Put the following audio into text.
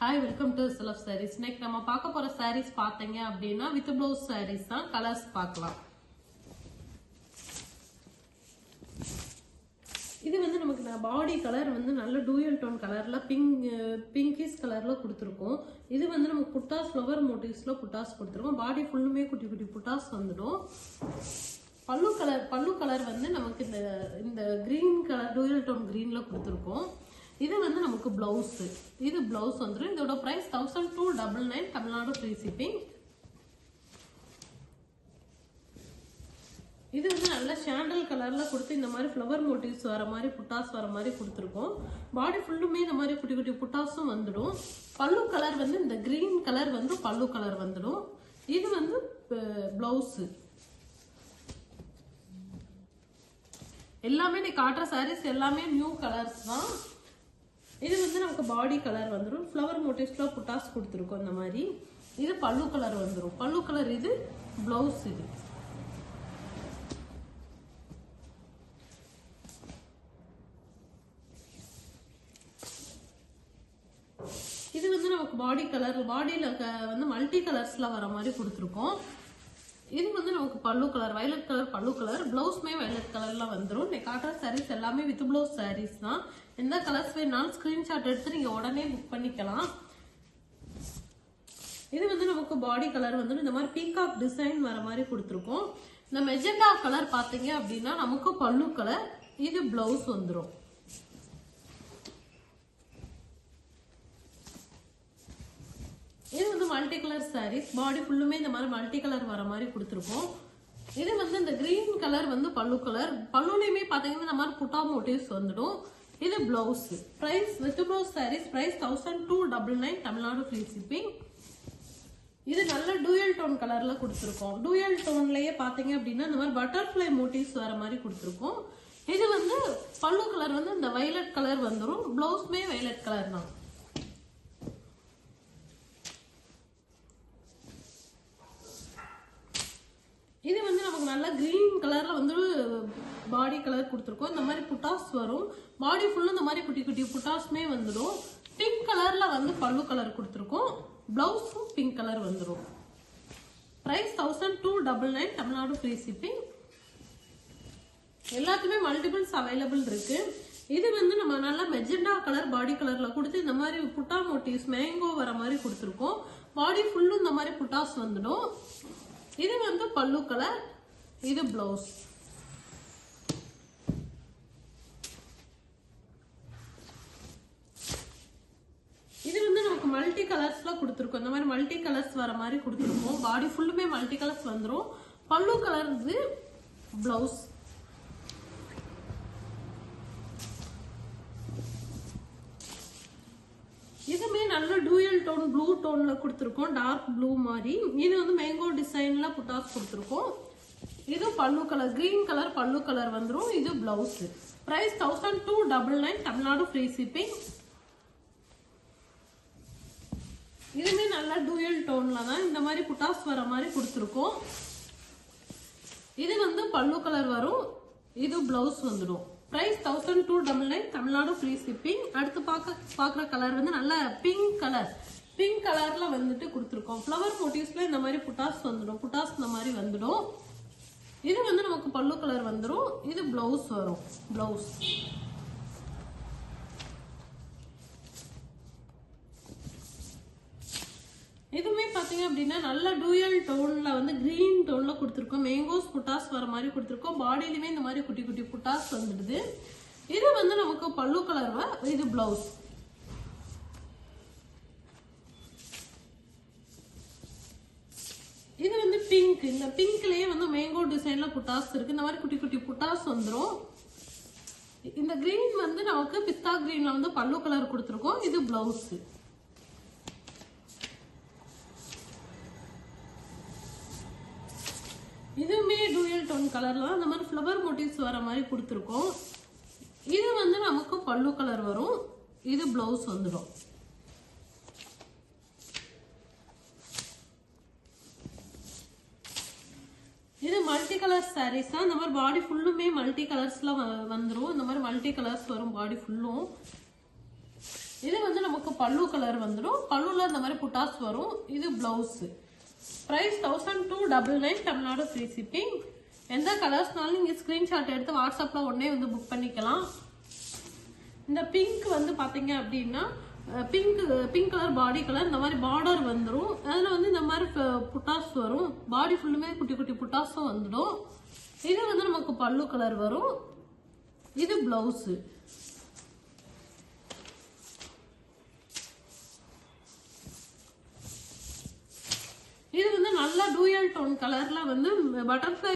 Hi, welcome to Self Sarees. Next, நம்ம பார்க்க போற sarees பாத்தீங்க அப்படின்னா with blouse sarees தான். கலர்ஸ் பார்க்கலாம். இது வந்து நமக்கு பாடி கலர் வந்து நல்ல டூயல் டோன் கலர்ல பிங்கிஷ் கலர்ல கொடுத்துருக்கோம். இது வந்து நமக்கு புட்டாஸ் ஃப்ளவர் மோட்டிவ்ஸ்ல புட்டாஸ் கொடுத்துருக்கோம். பாடி ஃபுல்லுமே குட்டி குட்டி புட்டாஸ் வந்துடும். பல்லு கலர் வந்து நமக்கு இந்த கிரீன் கலர் டூயல் டோன் கிரீன்ல கொடுத்துருக்கோம். இது வந்து நமக்கு பிளவுஸ். இது பிளவுஸ் வந்துடும். இதோட பிரைஸ் 1299 தமிழ்நாடு ஃப்ரீ ஷிப்பிங். இது வந்து நல்ல சாண்டல் கலர்ல கொடுத்து இந்த மாதிரி ஃப்ளவர் மோட்டிவ்ஸ் வர மாதிரி புட்டாஸ் வர மாதிரி கொடுத்துருக்கோம். பாடி ஃபுல்லுமே இந்த மாதிரி குட்டி குட்டி புட்டாஸும் வந்துடும். பல்லு கலர் வந்து இந்த கிரீன் கலர் வந்து பல்லு கலர் வந்துடும். இது வந்து பிளவுஸ். எல்லாமே நீ காட்டுற சாரீஸ் எல்லாமே நியூ கலர்ஸ் தான். இது வந்து நமக்கு பாடி கலர் வந்துடும். ஃப்ளவர் மோட்டிவ்ஸ்ல புட்டாஸ் கொடுத்துருக்கோம் இந்த மாதிரி. இது பல்லு கலர் வந்துடும். பல்லு கலர் இது பிளவுஸ். இது வந்து நமக்கு பாடி கலர் பாடியில வந்து மல்டி கலர்ஸ்ல வர மாதிரி கொடுத்துருக்கோம். இது வந்து நமக்கு பல்லு colour violet colour pallu colour பிளவுஸ்மே violet கலர்ல வந்துடும். நீ காட்டுற சாரீஸ் எல்லாமே வித் பிளவுஸ் சாரீஸ் தான். எந்த கலர்ஸ் வேணாலும் ஸ்கிரீன்ஷாட் எடுத்து நீங்க உடனே புக் பண்ணிக்கலாம். இது வந்து நமக்கு பாடி கலர் வந்து இந்த மாதிரி பீகாக் டிசைன் வர மாதிரி கொடுத்துருக்கோம். இந்த மெஜெண்டா கலர் பாத்தீங்க அப்படின்னா நமக்கு பல்லு கலர். இது பிளவுஸ் வந்துடும். இது வந்து மல்டி கலர் சாரீஸ். பாடி ஃபுல்லுமே இந்த மாதிரி மல்டி கலர் வர மாதிரி கொடுத்துருக்கோம். இது வந்து இந்த கிரீன் கலர் வந்து பல்லு கலர். பல்லுலயுமே பாத்தீங்கன்னா இந்த மாதிரி புட்டா மோட்டிவ்ஸ் வந்துடும். இது blouse. Price with blouse sarees price 1299 Tamil Nadu free shipping. இது நல்ல டூயல் டோன் கலர்ல கொடுத்துருக்கோம். டூயல் டோன்லயே பாத்தீங்க அப்படின்னா இந்த மாதிரி பட்டர்ஃபிளை மோட்டிவ்ஸ் வர மாதிரி கொடுத்துருக்கோம். இது வந்து பல்லு கலர் வந்து இந்த வயலட் கலர் வந்துடும். பிளவுஸ்மே வயலட் கலர் தான். இது வந்து நமக்கு நல்ல கிரீன் கலர்ல வந்து பாடி கலர் கொடுத்துருக்கோம். இந்த மாதிரி புட்டாஸ் வரும். பாடி ஃபுல்லா இந்த மாதிரி குட்டி குட்டி புட்டாஸ்மே வந்துடும். பிங்க் கலர்ல வந்து பல்லு கலர் கொடுத்துருக்கோம். பிளவுஸும் பிங்க் கலர் வந்துடும். Price 1299 Tamil Nadu free shipping. எல்லாத்துமே மல்டிபிள்ஸ் அவைலபிள் இருக்கு. இது வந்து நம்ம நல்லா மெஜெண்டா கலர் பாடி கலர்ல கொடுத்து இந்த மாதிரி புட்டா மோட்டிவ்ஸ் மேங்கோ வர மாதிரி கொடுத்துருக்கோம். பாடி ஃபுல்லும் இந்த மாதிரி புட்டாஸ் வந்துடும். இது வந்து பல்லு கலர். இது பிளவுஸ். இது வந்து நமக்கு மல்டி கலர்ஸ்ல கொடுத்துருக்கோம். இந்த மாதிரி மல்டி கலர்ஸ் வர மாதிரி கொடுத்துருக்கோம். பாடி ஃபுல்லுமே மல்டி கலர்ஸ் வந்துடும். பல்லு கலர் இது பிளவுஸ். இதுமே நல்ல டூயல் டோன் ப்ளூ டோன்ல கொடுத்துருக்கோம். டார்க் ப்ளூ மாதிரி. இது வந்து மேங்கோ டிசைன்ல புட்டாஸ் கொடுத்துருக்கோம். இது pallu colour green colour pallu colour வந்துடும். இது blouse. Price 1299 Tamil Nadu free shipping. இதுமே நல்ல டூயல் டோன்ல தான் இந்த மாதிரி புட்டாஸ் வர மாதிரி கொடுத்துருக்கோம். இது வந்து பல்லு கலர் வரும். இது பிளவுஸ் வந்துடும். Price 1299 Tamil Nadu free shipping. அடுத்து பாக்குற கலர் வந்து நல்ல பிங்க் கலர். பிங்க் கலர்ல வந்துட்டு கொடுத்துருக்கோம். ஃப்ளவர் மோட்டிவ்ஸ்ல இந்த மாதிரி புட்டாஸ் வந்துடும். புட்டாஸ் இந்த மாதிரி வந்துடும். இது வந்து நமக்கு பல்லு கலர் வந்துடும். இது பிளவுஸ் வரும். பிளவுஸ். இதுமே பாத்தீங்க அப்படின்னா நல்ல டூயல் டோன்ல வந்து கிரீன் டோன்ல கொடுத்துருக்கோம். மேங்கோஸ் புட்டாஸ் வர மாதிரி கொடுத்துருக்கோம். பாடியிலுமே இந்த மாதிரி குட்டி குட்டி புட்டாஸ் வந்துடுது. இது வந்து நமக்கு பல்லு கலர். இது பிளவுஸ். இது வந்து பிங்க். இந்த பிங்க்லயே வந்து மேங்கோ டிசைன்ல புட்டாஸ் இருக்கு. இந்த மாதிரி குட்டி குட்டி புட்டாஸ் வந்துடும். இந்த கிரீன் வந்து நமக்கு பிஸ்தா கிரீன்ல வந்து பல்லு கலர் கொடுத்துருக்கோம். இது பிளவுஸ். இதுவுமே டூயல் டோன் கலர்ல இந்த மாதிரி ஃப்ளவர் மோட்டிவ்ஸ் வர மாதிரி கொடுத்துருக்கோம். இது வந்து நமக்கு பல்லு கலர் வரும். இது பிளவுஸ் வந்துடும். இது மல்டி கலர் சாரீஸ் தான். இந்த மாதிரி பாடி ஃபுல்லுமே மல்டி கலர்ஸ்ல வந்துடும். இந்த மாதிரி மல்டி கலர்ஸ் வரும் பாடி ஃபுல்லும். இது வந்து நமக்கு பல்லு கலர் வந்துடும். பல்லுல இந்த மாதிரி புட்டாஸ் வரும். இது blouse. Price 1299, Tamil Nadu free shipping. எந்த கலர்ஸ்னாலும் நீங்க ஸ்கிரீன்ஷாட் எடுத்து வாட்ஸ்அப்ல உடனே வந்து புக் பண்ணிக்கலாம். இந்த பிங்க் வந்து பாத்தீங்க அப்படின்னா பிங்க் கலர் பாடி கலர், இந்த மாதிரி பார்டர் வந்துடும். அதுல வந்து இந்த மாதிரி புட்டாஸ் வரும். பாடி ஃபுல்லுமே குட்டி குட்டி புட்டாஸும் வந்துடும். இது வந்து நமக்கு பல்லு கலர் வரும். இது பிளவுஸ். இது வந்து நல்ல டூயல் டோன் கலர்ல வந்து பட்டர்ஃப்ளை